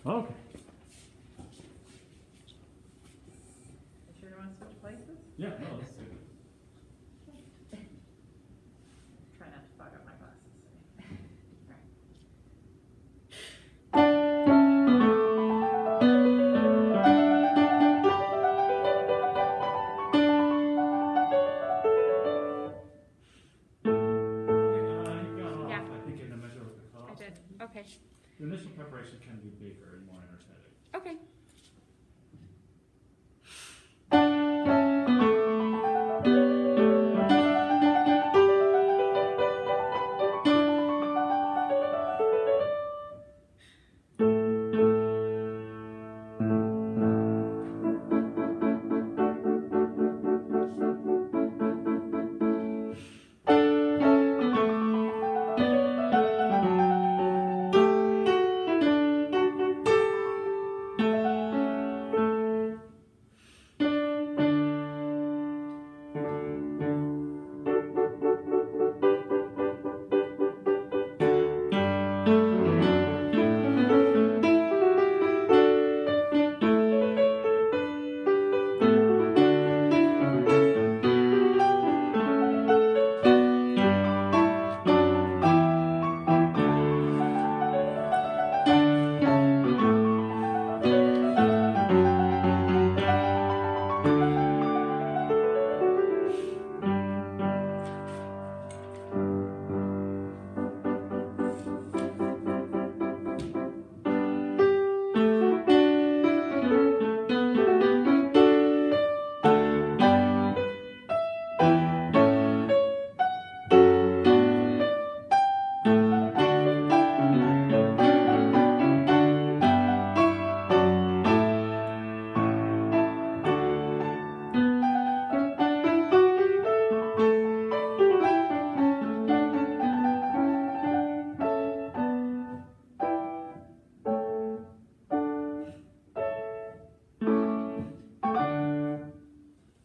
Okay. You sure you want to switch places? Yeah, no, let's do it. Try not to fog up my glasses. Right. You got off, Yeah. I think, in the measure of the I cutoff. did. Okay. The initial preparation can be bigger and more energetic. Okay.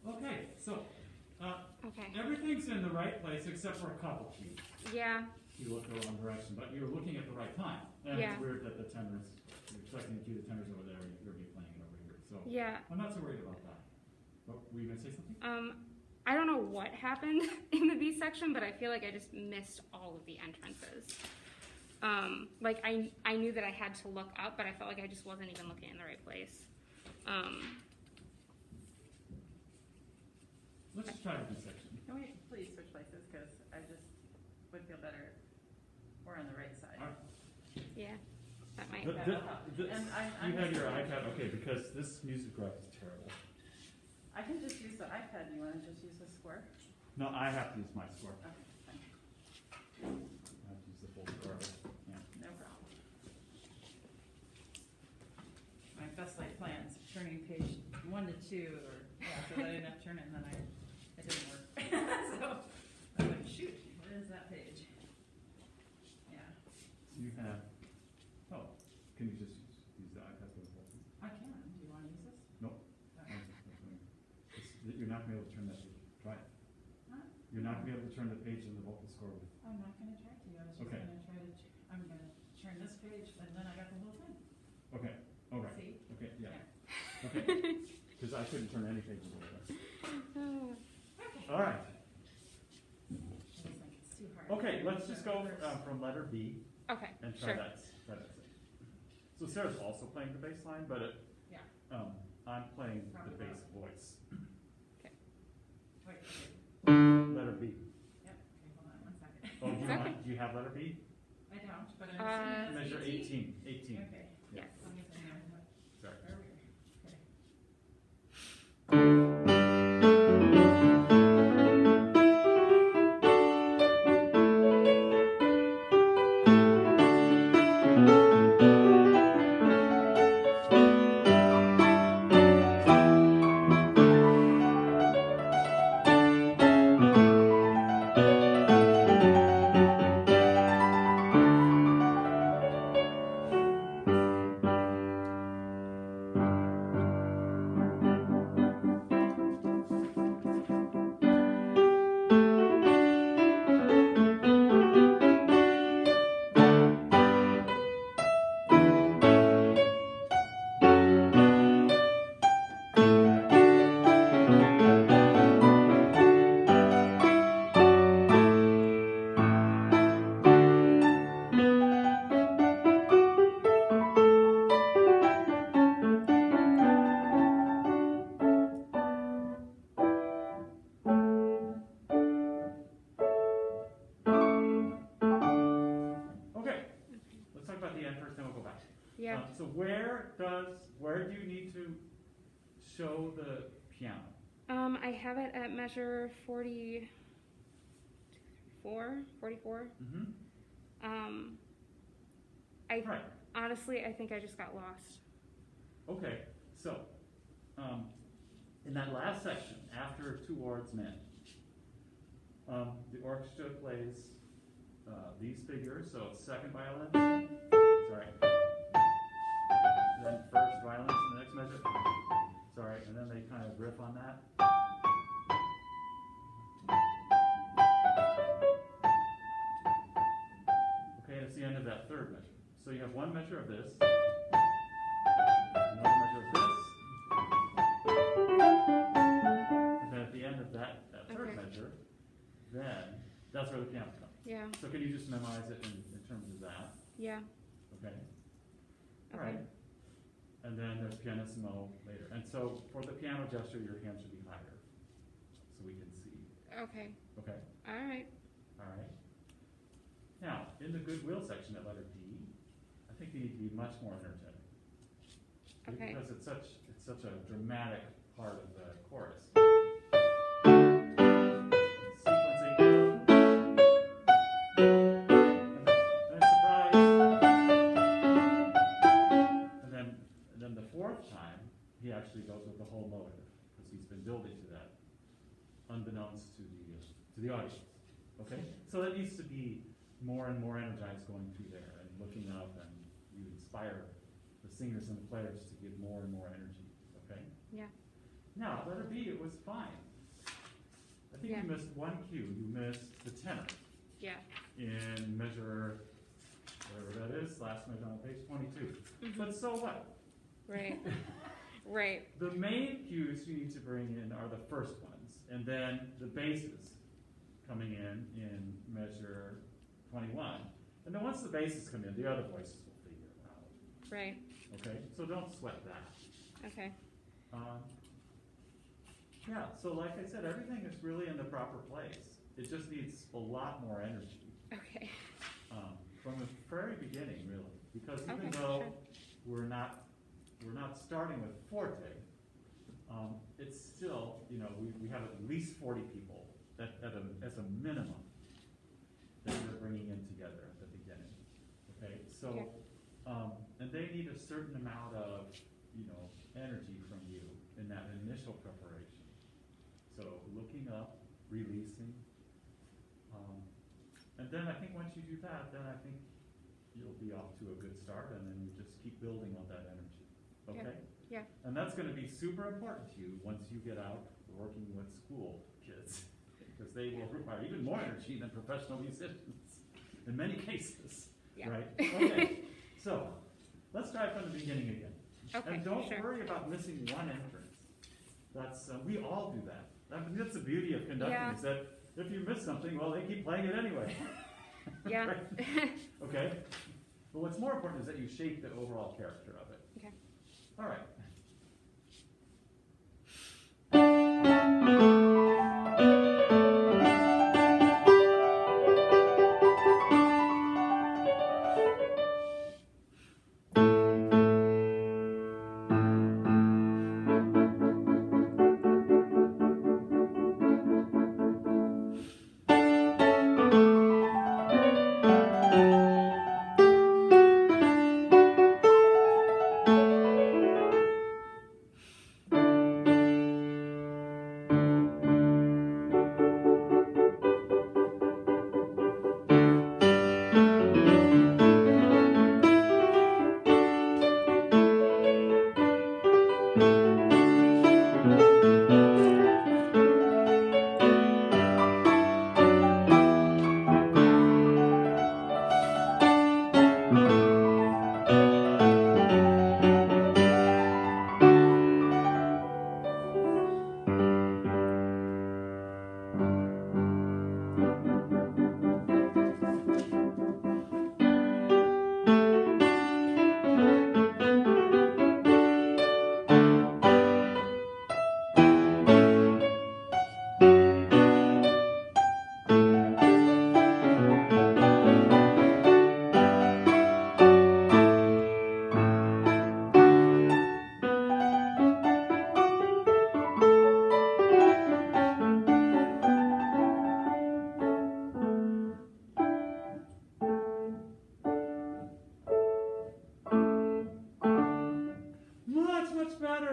Okay, so Okay. everything's in the right place except for a couple keys. Yeah. You look the wrong direction, but you're looking at the right time. And Yeah. it's weird that the tenors, you're expecting to cue the tenors over there, and you're going to be playing it over here. So Yeah. I'm not so worried about that. But were you going to say something? I don't know what happened in the B section, but I feel like I just missed all of the entrances. Like I knew that I had to look up, but I felt like I just wasn't even looking in the right place. Let's just try the B section. Can we please switch places? Because I just would feel better. We're on the right side. All right. Yeah, that might. Th- that'll th- help. this- And I'm you have your just- iPad, okay, because this music graph is terrible. I can just use the iPad. You want to just use the square? No, I have to use my score. Okay, fine. I have to use the full score of it. Yeah. No problem. My best laid plans, turning page 1 to 2, or so that I didn't have to turn it, and then it didn't work. So I went, shoot, where is that page? Yeah, So you have, oh, can you just use the iPad for the whole thing? I can. Do you want to use this? Nope. Okay. You're not going to be able to turn that page. Try it. Huh? You're not going to be able to turn the page in the vocal score with. I'm not going to try to. I was just Okay. going to try to. I'm going to turn this page, and then I got the whole thing. Okay. All right. See? Okay. Yeah. Yeah. Okay. Because I couldn't turn any pages over. Okay. All right. I just think it's too hard. Okay. Let's just go from letter B Okay. and try Sure. that. Try that. So Sarah's also playing the bass line, but Yeah. I'm playing Probably the bass not. voice. Wait. Letter B. Yep. Okay, hold on 1 second. Oh, do you, It's okay. want, do you have letter B? I don't, but I'm assuming that's Measure 18. 18. Okay. Yes. Let me see here. Sorry. Where are we? Okay. Yeah. So where do you need to show the piano? I have it at measure 44. Mm-hmm. Right. Honestly, I think I just got lost. Okay, so in that last section, after two wards men, the orchestra plays these figures, so second violin, sorry, then first violin in the next measure, sorry, and then they kind of riff on that. Okay, and it's the end of that third measure. So you have one measure of this, another measure of this, and then at the end of that third measure, then that's where the piano comes. Yeah. So can you just memorize it in terms of that? Yeah. Okay. All Okay. right. And then there's pianissimo later. And so for the piano gesture, your hand should be higher, so we can see. Okay. Okay. All right. All right. Now, in the goodwill section at letter D, I think you need to be much more energetic. Okay. Because it's such a dramatic part of the chorus. Sequencing. And surprise. And then the fourth time, he actually goes with the whole motive, because he's been building to that, unbeknownst to the audience. Okay? So that needs to be more and more energized going through there and looking up, and you inspire the singers and the players to give more and more energy. Okay? Yeah. Now, letter B, it was fine. I think you missed one cue. You missed the tenor Yeah. in measure, whatever that is, last measure on page 22. Mm-hmm. But so what? Right. Right. The main cues you need to bring in are the first ones, and then the basses coming in measure 21. And then once the basses come in, the other voices will figure it out. Right. Okay? So don't sweat that. Okay. Yeah, so like I said, everything is really in the proper place. It just needs a lot more energy. Okay. From the very beginning, really. Because even Okay, though sure. we're not starting with forte, it's still, we have at least 40 people as a minimum that we're bringing in together at the beginning. Okay, so, Okay. and they need a certain amount of, energy from you in that initial preparation. So looking up, releasing, and then I think once you do that, then I think you'll be off to a good start, and then you just keep building on that energy. Okay? Yeah. And that's going to be super important to you once you get out working with school kids, because they will require even more energy than professional musicians in many cases. Yeah. Right? Okay. So let's try from the beginning again. Okay. And don't Sure. worry about missing one entrance. That's we all do that. That's the beauty of conducting, Yeah. is that if you miss something, well, they keep playing it anyway. Yeah. Right? Okay? But what's more important is that you shape the overall character of it. Okay. All right.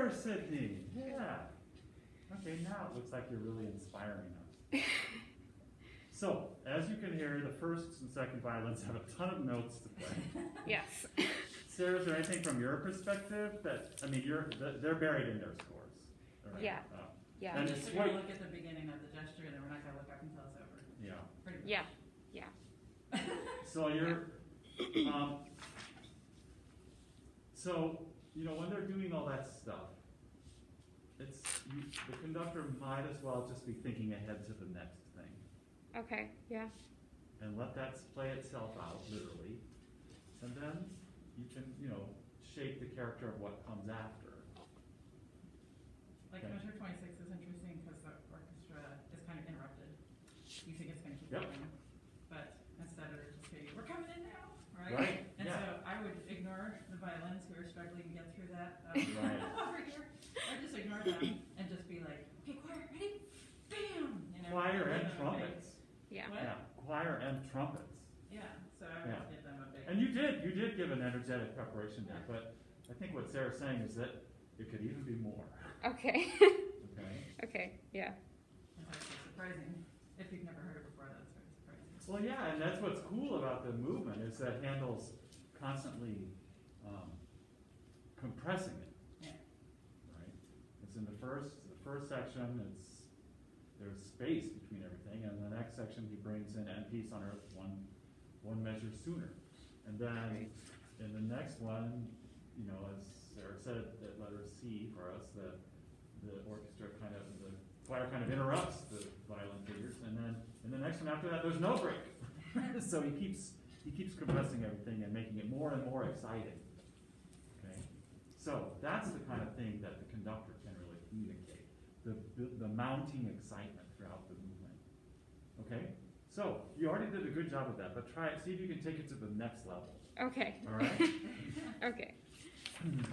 better, Sydney. Yeah. Okay, now it looks like you're really inspiring us. So, as you can hear, the first and second violins have a ton of notes to play. Yes. Sarah, is there anything from your perspective that, I mean, they're buried in their scores? Right? Yeah. Yeah. And We're it's just gonna quite, look at the beginning of the gesture, and then we're not gonna look up until it's over. yeah. Pretty much. Yeah. So so, when they're doing all that stuff, the conductor might as well just be thinking ahead to the next thing. Okay. Yeah. And let that play itself out, literally. And then you can, shape the character of what comes after. Like Okay. measure 26 is interesting because the orchestra is kind of interrupted. You think it's going to keep Yep. going, but instead of just saying, "We're coming in now," right? Right, And yeah. so I would ignore the violins who are struggling to get through that Right. over here. I just ignore them and just be like, "Okay, choir, ready? Bam!" Choir and give them a big- trumpets. Yeah. What? Yeah, choir and trumpets. Yeah. So I would Yeah. give them a big. And you did give an energetic preparation there, but I think what Sarah's saying is that it could even be more, Okay. okay? Okay. Yeah. It's actually surprising. If you've never heard it before, that's very surprising. Well, yeah, and that's what's cool about the movement is that Handel's constantly compressing it. Yeah. Right? It's in the first section, there's space between everything, and the next section he brings in "And Peace on Earth" one measure sooner. And then in the next one, as Sarah said, at letter C for us, the orchestra the choir kind of interrupts the violin figures, and then in the next one after that, there's no break. So he keeps compressing everything and making it more and more exciting. Okay, so that's the kind of thing that the conductor can really communicate, the mounting excitement throughout the movement. Okay, so you already did a good job of that, but try it. See if you can take it to the next level. Okay. All right. Okay. Okay,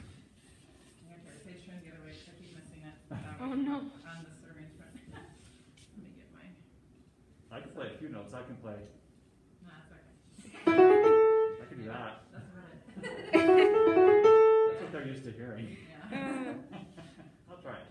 page turn the other way, 'cause I keep missing it. Oh no. On this arrangement. Let me get mine. I can play a few notes. I can play. No, it's okay. I can do that. That's about it. That's what they're used to hearing. Yeah. I'll try it.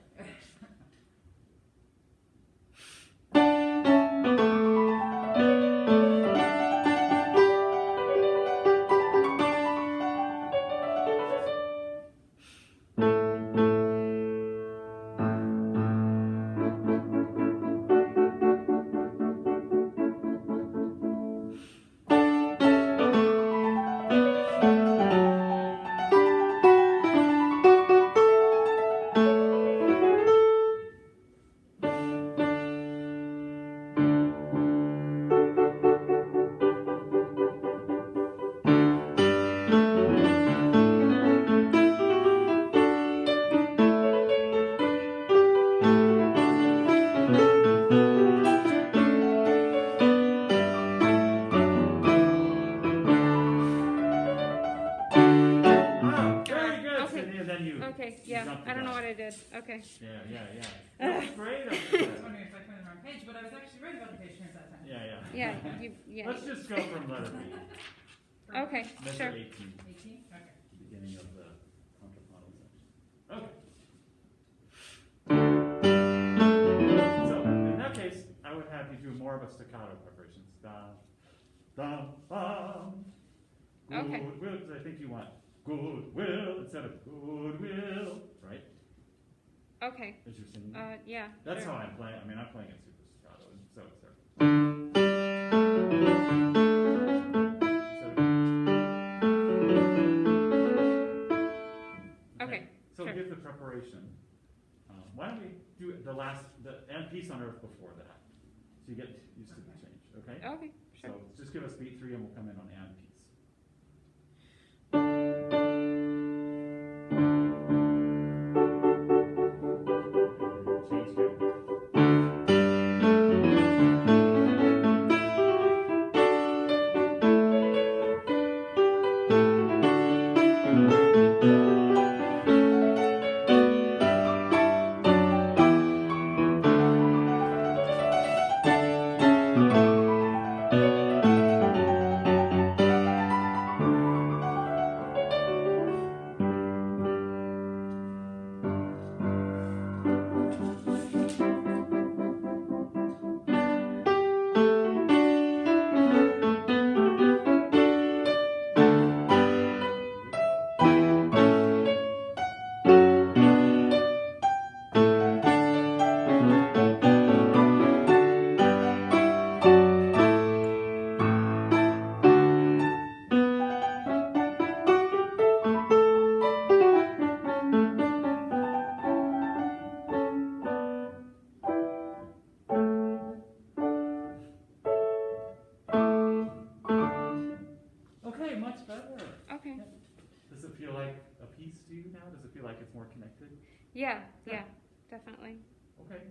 Okay, yeah, jumped the I don't know gun. what I did. Okay. Yeah. That was great. I was wondering if I turned the wrong page, but I was actually right about the page turns that time. Yeah. Yeah. Let's just go from letter B. Okay, Measure sure. 18, 18? Okay. beginning of the contrapuntal section. Okay. So, in that case, I would have you do more of a staccato preparation. Dum, dum, bum. Okay. Goodwill, because I think you want goodwill instead of goodwill, right? Okay. As you're singing. Yeah. That's sure. how I'm playing. I mean, I'm playing it super staccato, and so it's there. Okay, So sure. give the preparation. Why don't we do the and peace on earth before that, so you get used to the change. Okay. Okay, sure. So just give us beat 3, and we'll come in on and peace. Change here. Okay. Does it feel like a piece to you now? Does it feel like it's more connected? Yeah, Yeah. yeah, definitely. Okay.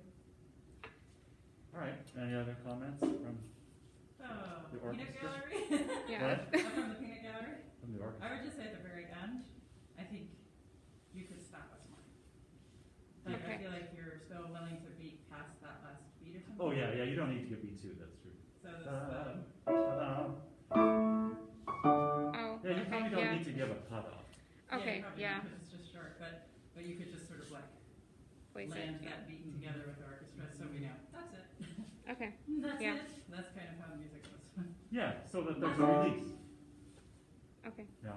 All right. Any other comments from Oh, The peanut orchestra? gallery? Yeah. what? From the peanut gallery? From the I orchestra? would just say at the very end, I think you could stop us more. Like, I Okay. feel like you're still willing to beat past that last beat or something. Oh yeah, yeah. You don't need to get B2. That's true. So this, Ta-da. Oh, Yeah, you probably okay, don't yeah. need to give a cutoff. Okay, probably yeah. because it's just short, but you could just sort of like Place land it. that beat together with the orchestra, so we know, that's it. Okay. That's Yeah. it. That's kind of how music goes. Yeah, so that there's a release. Okay. Yeah.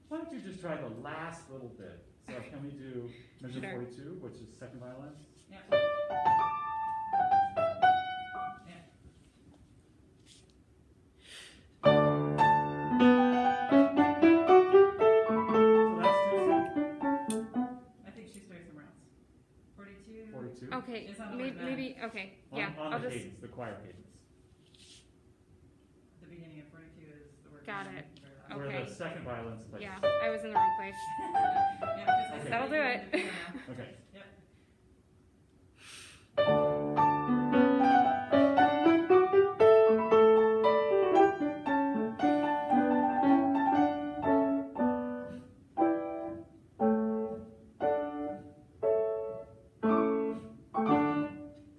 Why don't you just try the last little bit? So can we do measure Sure. 42, which is second violin? Yeah. Yeah. So that's 2C. I think she's doing somewhere else. 42. 42. Okay. It's on the Maybe, way back. okay. On, Yeah. on I'll the just. cadence, the choir cadence. The beginning of 42 is the word. Got beginning, it. very loud. Okay. Where the second violin's placed. Yeah, I was in the wrong place. Yeah, 'cause I said That'll you do were it. the piano. Okay. Yep.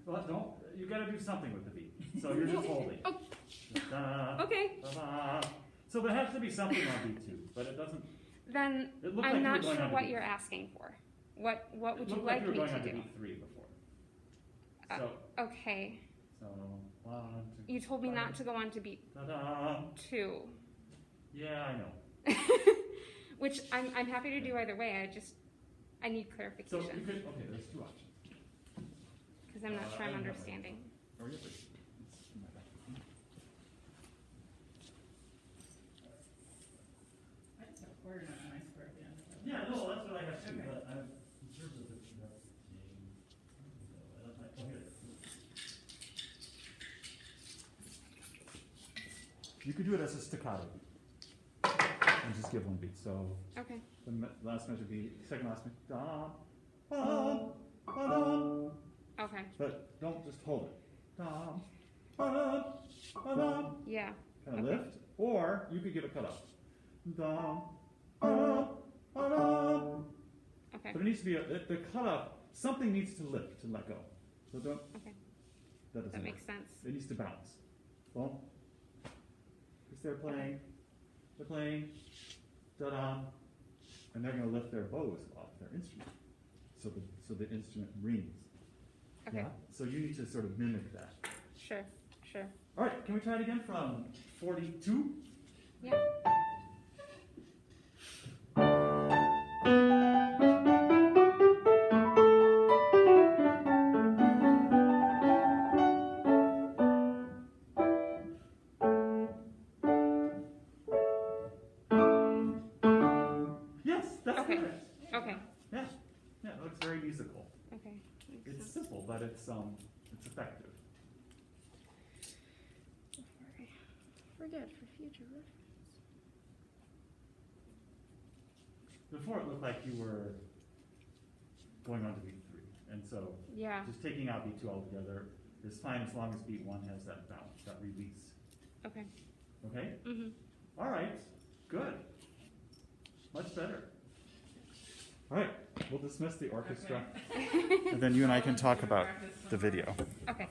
Well, don't, you gotta do something with the beat. So you're just holding. Oh. Da, Okay. da, da. So there has to be something on beat 2, but it doesn't, Then it looked like I'm you were not going sure on to what beat- you're asking for. What would it you looked like like you were me going to on to do? beat 3 before. Uh, So, Okay. so, 1, 2, You told me not to go on to beat da-da. 2. Yeah, I know. Which I'm happy to do either way. I need So you clarification could, okay, there's 2 options. because I'm not I sure I'm don't have my- understanding. Oh, yeah, but it's in my back. I just have a quarter note on my square at the end. Yeah, no, that's what I have too, Okay. but I'm, in terms of the, oh, here. You could do it as a staccato beat. And just give one beat, so Okay. the last measure beat, second last measure, da, ba, ba, Okay. but don't just hold it. Da, ba, ba, Yeah. kind of Okay. lift, or you could give a cutoff. Da, ba, ba, Okay. but it needs to be the cutoff. Something needs to lift to let go. So don't. Okay. That doesn't That work. makes sense. It needs to bounce. Well, because they're playing, da-da, and they're going to lift their bows off their instrument, so the instrument rings. Okay. Yeah? So you need to sort of mimic that. Sure. Sure. All right, can we try it again from 42? Yeah. Yes, that's Okay. correct. Okay. Yeah, yeah, it looks very musical. Okay. Makes It's sense. simple, but it's effective. Forget for future reference. Before it looked like you were going on to beat 3, and so Yeah. just taking out beat 2 altogether is fine as long as beat 1 has that bounce, that release. Okay. Okay? Mhm. All right, good. Much better. All right, we'll dismiss the orchestra, Okay. and then you and I can talk about Practice some the more. video. Okay.